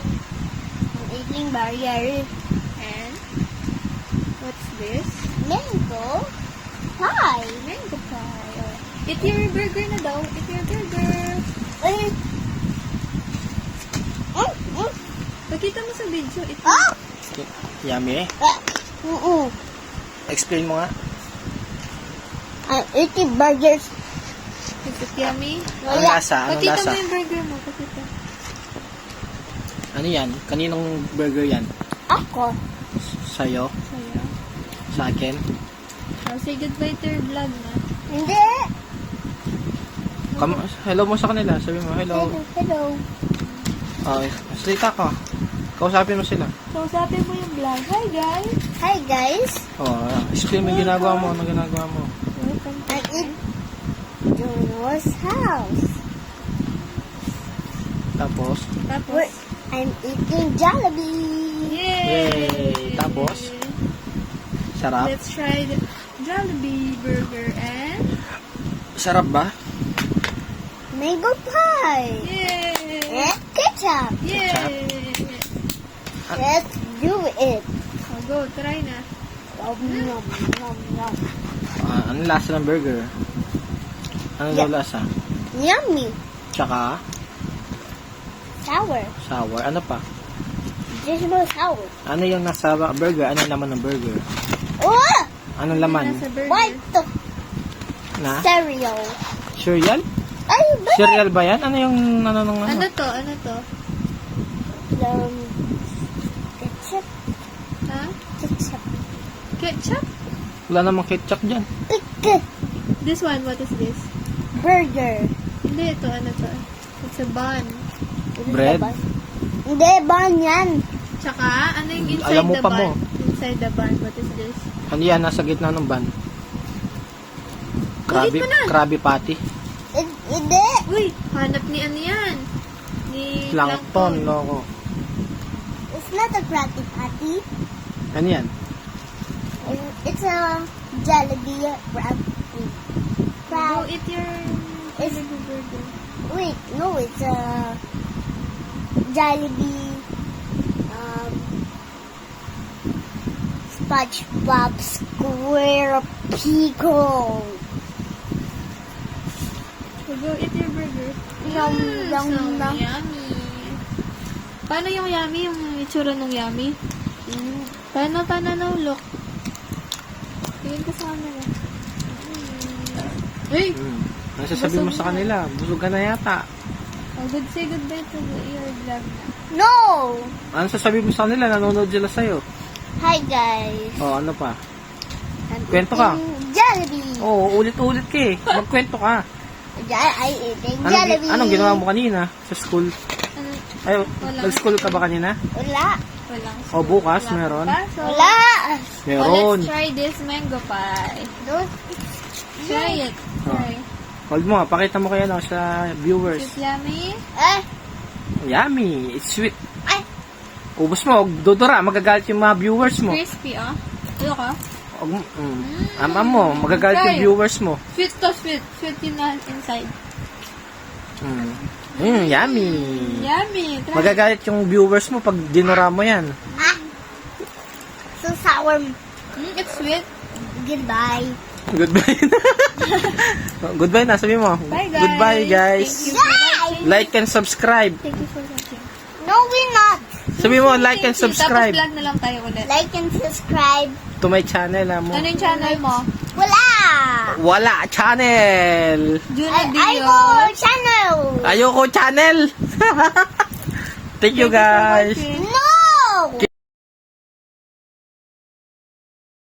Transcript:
I'm eating burger. And what's this? Mango pie. Mango pie. Oh. Eat your burger na daw. Eat your burger. Mm. Mm. Pakita mo sa video. Eat Oh! Yummy. Explain mo nga. I'm eating burgers. Is it yummy? Anong lasa? Anong Pakita lasa? mo yung burger mo. Pakita. Ano yan? Kaninong burger yan? Ako. Sa'yo? Saya. Sa akin? Oh, say goodbye to your vlog na. Hindi. Hello mo sa kanila. Sabi mo, hello. Hello. Okay. Salita ka. Kausapin mo sila. Kausapin mo yung vlog. Hi guys! Hi guys. Explain mo yung ginagawa mo. Ano ginagawa mo? Welcome to I eat Jono's house. Tapos? Tapos? I'm eating Jollibee. Yay! Tapos? Sarap? Let's try the Jollibee burger and Sarap ba? Mango pie. yay! And ketchup. Yay! Let's do it. Oh, go, try na. Nom, nom, nom, nom. Ano lasa ng burger? Ano daw lasa? Yummy. Tsaka, Sour. sour. Ano pa? Additional sour. Ano yung nasa burger? Ano yung laman ng burger? Oh! Anong laman? Nasa burger. White Na? cereal. Cereal? Ay, ba? Cereal ba yan? Ano yung ano? Ano to? Ano to? Ketchup. Ha? Ketchup. Ketchup? Wala namang ketchup dyan. Pick. This one, what is this? Burger. Hindi, ito. Ano to? It's a bun. Bread? Hindi, ban yan. Tsaka, ano yung inside Alam mo the pa bun? mo. Inside the bun, what is this? Ano yan? Nasa gitna ng ban. Ulit mo na. Krabby patty. Hindi. Uy, hanap ni ano yan? Ni Plankton, loko. It's not a Krabby Patty. Ano yan? It's a Jollibee Krabby. Go eat your It's- Jollibee burger. Wait, no, it's a Jollibee SpongeBob SquarePego. So go eat your burger. Yum, yum, So yum. yummy. Paano yung yummy? Yung itsura ng yummy? Paano no? Look. Tingin ko sa camera. Uy! Ano sasabihin mo sa kanila? Busog ka na yata. Oh, say goodbye to your vlog na. No! Ano sasabihin mo sa kanila? Nanonood sila sa'yo. Hi guys. Ano pa? I'm Kwento ka. eating Jollibee. Ulit-ulit ka eh. Magkwento ka. I eating Jollibee. Anong ginawa mo kanina sa school? Ano? Ay, Wala. nag-school ka ba kanina? Wala. Walang Bukas wala meron? pa. So, Wala. Meron. let's try this mango pie. Don't. Try it. Try. Hold mo, pakita mo kaya sa viewers. Is it yummy? Yummy. It's sweet. Ay. Ubus mo, dodora. Magagalit yung mga viewers mo. Crispy, oh. Look, oh. Ama mo, magagalit yung viewers mo. Sweet to sweet. Sweet yun na inside. Yummy. Yummy. Try. Magagalit yung viewers mo pag dinora mo yan. So sour. It's sweet. Goodbye. Goodbye na. Goodbye na, sabi mo. Bye, guys. Goodbye, guys. Thank you for watching. Like and subscribe. Thank you for watching. No, we're not. Sabi mo, like and subscribe Tapos vlog na lang tayo ulit. Like and subscribe. to my channel. Mo. Ano yung channel mo? Wala. Wala channel. Juna Dio. Ayoko channel. Ayoko channel. Thank you, Thank you for guys. watching.